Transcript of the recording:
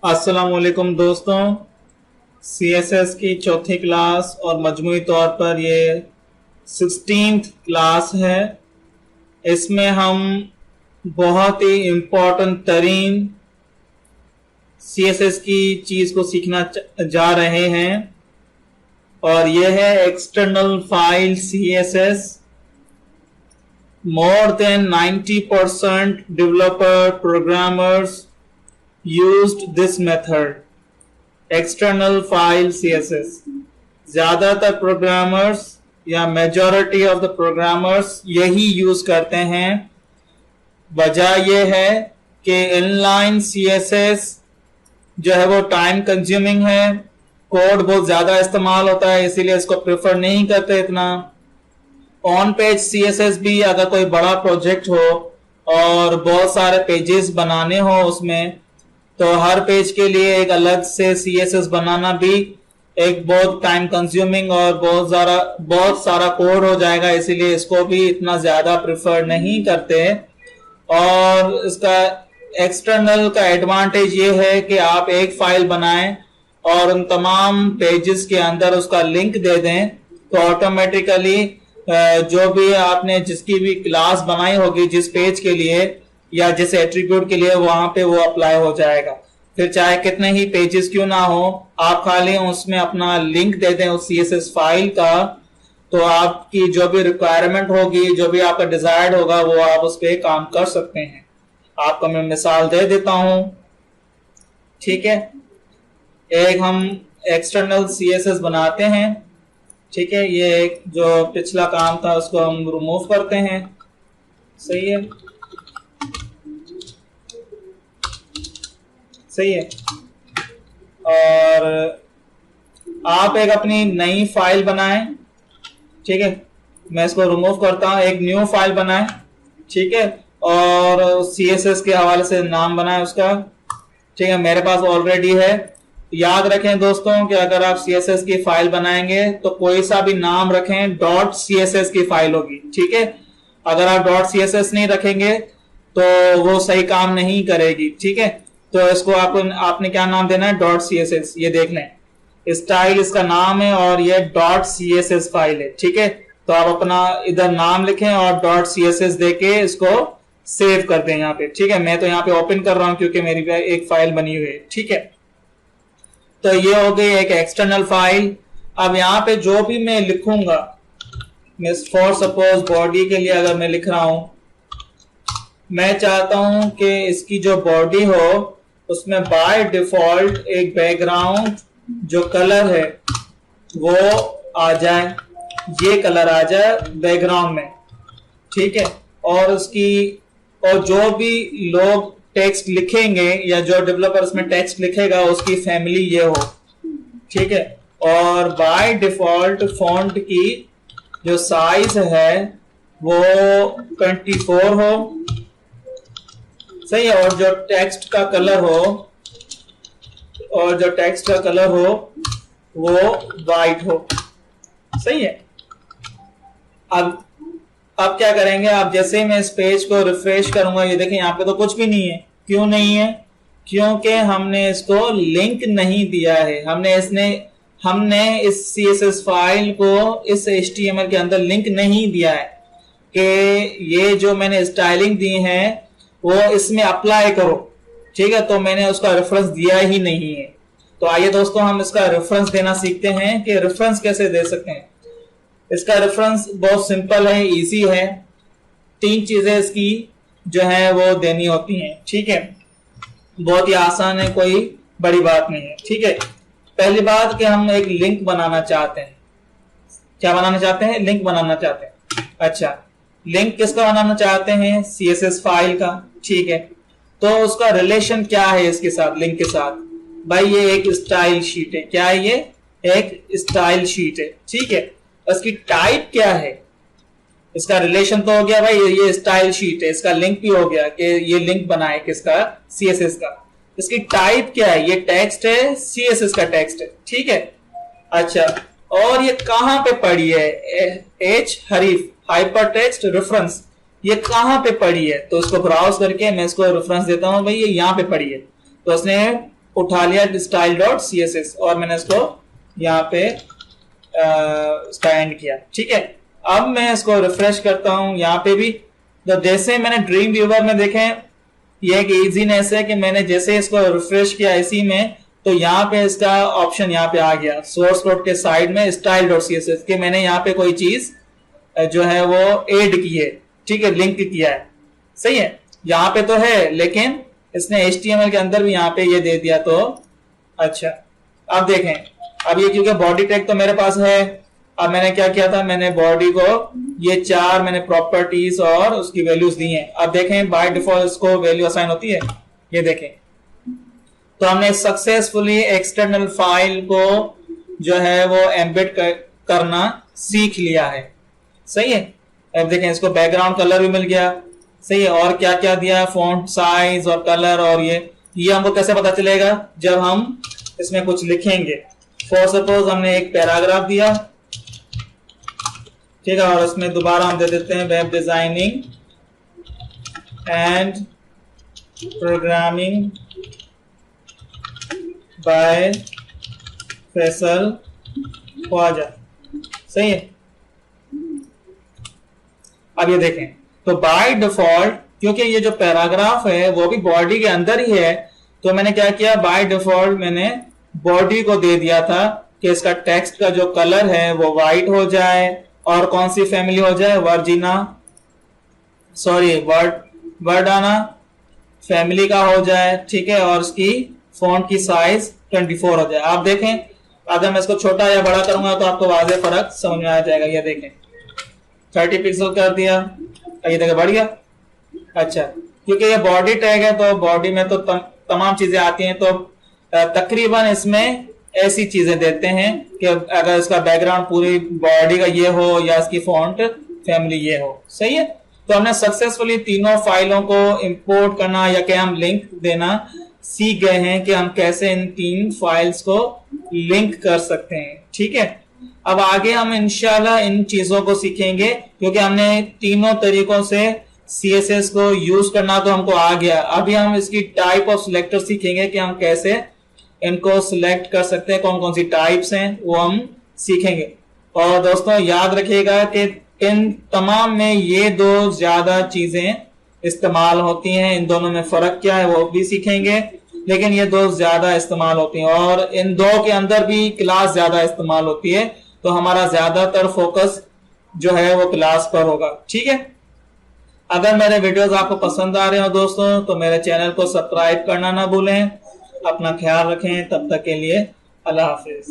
अस्सलाम वालेकुम दोस्तों। सीएसएस की चौथी क्लास और मजमूई तौर पर ये 16th क्लास है। इसमें हम बहुत ही इम्पोर्टेंट तरीन सीएसएस की चीज को सीखना जा रहे हैं और यह है external file CSS. More than 90% developer programmers used this method, external file CSS. ज्यादातर प्रोग्रामर्स या मेजॉरिटी ऑफ द प्रोग्रामर्स यही यूज करते हैं। वजह यह है कि इनलाइन CSS जो है वो टाइम कंज्यूमिंग है, कोड बहुत ज्यादा इस्तेमाल होता है, इसीलिए इसको प्रेफर नहीं करते इतना। ऑन पेज CSS भी अगर कोई बड़ा प्रोजेक्ट हो और बहुत सारे पेजेस बनाने हो उसमें, तो हर पेज के लिए एक अलग से CSS बनाना भी एक बहुत टाइम कंज्यूमिंग और बहुत सारा कोड हो जाएगा, इसीलिए इसको भी इतना ज्यादा प्रेफर नहीं करते। और इसका एक्सटर्नल का एडवांटेज ये है कि आप एक फाइल बनाएं और उन तमाम पेजेस के अंदर उसका लिंक दे दें तो ऑटोमेटिकली जो भी आपने जिसकी भी क्लास बनाई होगी जिस पेज के लिए या जिस एट्रीब्यूट के लिए, वहां पे वो अप्लाई हो जाएगा। फिर चाहे कितने ही पेजेस क्यों ना हो, आप खाली उसमें अपना लिंक दे दें उस CSS फाइल का, तो आपकी जो भी रिक्वायरमेंट होगी, जो भी आपका डिजायर्ड होगा, वो आप उस पर काम कर सकते हैं। आपको मैं मिसाल दे देता हूं, ठीक है। एक हम एक्सटर्नल CSS बनाते हैं, ठीक है। ये एक जो पिछला काम था उसको हम रिमूव करते हैं, सही है, सही है। और आप एक अपनी नई फाइल बनाएं, ठीक है। मैं इसको रिमूव करता हूं, एक न्यू फाइल बनाएं, ठीक है। और CSS के हवाले से नाम बनाएं उसका, ठीक है। मेरे पास ऑलरेडी है। याद रखें दोस्तों कि अगर आप CSS की फाइल बनाएंगे तो कोई सा भी नाम रखें, .css की फाइल होगी, ठीक है। अगर आप .css नहीं रखेंगे तो वो सही काम नहीं करेगी, ठीक है। तो इसको आपने क्या नाम देना है, .css। ये देख लें, स्टाइल इसका नाम है और ये .css फाइल है, ठीक है। तो आप अपना इधर नाम लिखें और .css देके इसको सेव कर दें यहाँ पे, ठीक है। मैं तो यहाँ पे ओपन कर रहा हूं क्योंकि मेरी एक फाइल बनी हुई है, ठीक है। तो ये हो गई एक एक्सटर्नल फाइल। अब यहाँ पे जो भी मैं लिखूंगा, मैं फॉर सपोज बॉडी के लिए अगर मैं लिख रहा हूं, मैं चाहता हूं कि इसकी जो बॉडी हो उसमें बाय डिफॉल्ट एक बैकग्राउंड जो कलर है वो आ जाए, ये कलर आ जाए बैकग्राउंड में, ठीक है। और जो भी लोग टेक्स्ट लिखेंगे या जो डेवलपर इसमें टेक्स्ट लिखेगा उसकी फैमिली ये हो, ठीक है। और बाय डिफॉल्ट फॉन्ट की जो साइज है वो 24 हो, सही है। और जो टेक्स्ट का कलर हो वो वाइट हो, सही है। अब क्या करेंगे, आप जैसे ही मैं इस पेज को रिफ्रेश करूंगा, ये देखें यहाँ पे तो कुछ भी नहीं है। क्यों नहीं है? क्योंकि हमने इसको लिंक नहीं दिया है। हमने इस CSS फाइल को इस HTML के अंदर लिंक नहीं दिया है कि ये जो मैंने स्टाइलिंग दी है वो इसमें अप्लाई करो, ठीक है। तो मैंने उसका रेफरेंस दिया ही नहीं है। तो आइए दोस्तों हम इसका रेफरेंस देना सीखते हैं कि रेफरेंस कैसे दे सकते हैं। इसका रेफरेंस बहुत सिंपल है, इजी है। 3 चीजें इसकी जो है वो देनी होती हैं, ठीक है। बहुत ही आसान है, कोई बड़ी बात नहीं है, ठीक है। पहली बात कि हम एक लिंक बनाना चाहते हैं। क्या बनाना चाहते हैं? लिंक बनाना चाहते हैं। अच्छा, लिंक किसका बनाना चाहते हैं? CSS फाइल का, ठीक है। तो उसका रिलेशन क्या है इसके साथ, लिंक के साथ? भाई ये एक स्टाइल शीट है। क्या है ये? एक स्टाइल शीट है, ठीक है। इसकी टाइप क्या है? इसका रिलेशन तो हो गया भाई, ये स्टाइल शीट है, इसका लिंक भी हो गया कि ये लिंक बनाए किसका? CSS का। इसकी टाइप क्या है? ये टेक्स्ट है, CSS का टेक्स्ट है, ठीक है। अच्छा, और ये कहां पे पड़ी है? H हरीफ हाइपर टेक्स्ट रेफरेंस, ये कहां पे पड़ी है? तो इसको ब्राउज करके मैं इसको रेफरेंस देता हूं, भाई ये यहां पे पड़ी है। तो उसने उठा लिया style.css और मैंने इसको यहाँ पे स्टैंड किया। ठीक है, अब मैं इसको रिफ्रेश करता हूं। यहाँ पे भी तो जैसे मैंने ड्रीम व्यूवर में देखें, ये एक इजीनेस है कि मैंने जैसे इसको रिफ्रेश किया इसी में, तो यहाँ पे इसका ऑप्शन यहाँ पे आ गया सोर्स कोड के साइड में style.css के मैंने यहाँ पे कोई चीज जो है वो ऐड की है। ठीक है, लिंक किया है, सही है। यहाँ पे तो है लेकिन इसने HTML के अंदर भी यहाँ पे ये दे दिया। तो अच्छा, अब देखें, अब ये क्योंकि बॉडी टैग तो मेरे पास है, अब मैंने क्या किया था, मैंने बॉडी को ये 4 मैंने प्रॉपर्टीज और उसकी वैल्यूज दी हैं। अब देखें बाय डिफॉल्ट इसको वैल्यू असाइन होती है, ये देखें। तो हमने सक्सेसफुली एक्सटर्नल फाइल को जो है वो एम्बेड करना सीख लिया है, सही है। अब देखें इसको बैकग्राउंड कलर भी मिल गया, सही है। और क्या क्या दिया, फॉन्ट साइज और कलर, और ये हमको कैसे पता चलेगा, जब हम इसमें कुछ लिखेंगे। फॉर सपोज हमने एक पैराग्राफ दिया, ठीक है, और इसमें दोबारा हम दे देते हैं web designing and programming by Faisal Khwaja, सही है। अब ये देखें, तो बाय डिफॉल्ट क्योंकि ये जो पैराग्राफ है वो भी बॉडी के अंदर ही है, तो मैंने क्या किया, बाय डिफॉल्ट मैंने बॉडी को दे दिया था कि इसका टेक्स्ट का जो कलर है वो व्हाइट हो जाए और कौन सी फैमिली हो जाए, वर्डाना फैमिली का हो जाए। ठीक है, और उसकी फॉन्ट की साइज 24 हो जाए। आप देखें, अगर मैं इसको छोटा या बड़ा करूंगा तो आपको वाज़ेह फर्क समझ में आ जाएगा। ये देखें 30 पिक्सल कर दिया, ये देखें बढ़ गया। अच्छा, क्योंकि ये बॉडी टैग है तो बॉडी में तो तमाम चीजें आती हैं, तो तकरीबन इसमें ऐसी चीजें देते हैं कि अगर इसका बैकग्राउंड पूरी बॉडी का ये हो या इसकी फॉन्ट फैमिली ये हो, सही है। तो हमने सक्सेसफुली तीनों फाइलों को इंपोर्ट करना या कि हम लिंक देना सीख गए हैं कि हम कैसे इन 3 फाइल्स को लिंक कर सकते हैं। ठीक है, अब आगे हम इंशाल्लाह इन चीजों को सीखेंगे, क्योंकि हमने तीनों तरीकों से CSS को यूज करना तो हमको आ गया। अभी हम इसकी टाइप ऑफ सिलेक्टर सीखेंगे कि हम कैसे इनको सिलेक्ट कर सकते हैं, कौन कौन सी टाइप्स हैं वो हम सीखेंगे। और दोस्तों याद रखिएगा कि इन तमाम में ये 2 ज्यादा चीजें इस्तेमाल होती हैं, इन दोनों में फर्क क्या है वो भी सीखेंगे, लेकिन ये 2 ज्यादा इस्तेमाल होती हैं और इन 2 के अंदर भी क्लास ज्यादा इस्तेमाल होती है, तो हमारा ज्यादातर फोकस जो है वो क्लास पर होगा। ठीक है, अगर मेरे वीडियोस आपको पसंद आ रहे हो दोस्तों तो मेरे चैनल को सब्सक्राइब करना ना भूलें। अपना ख्याल रखें, तब तक के लिए अल्लाह हाफिज।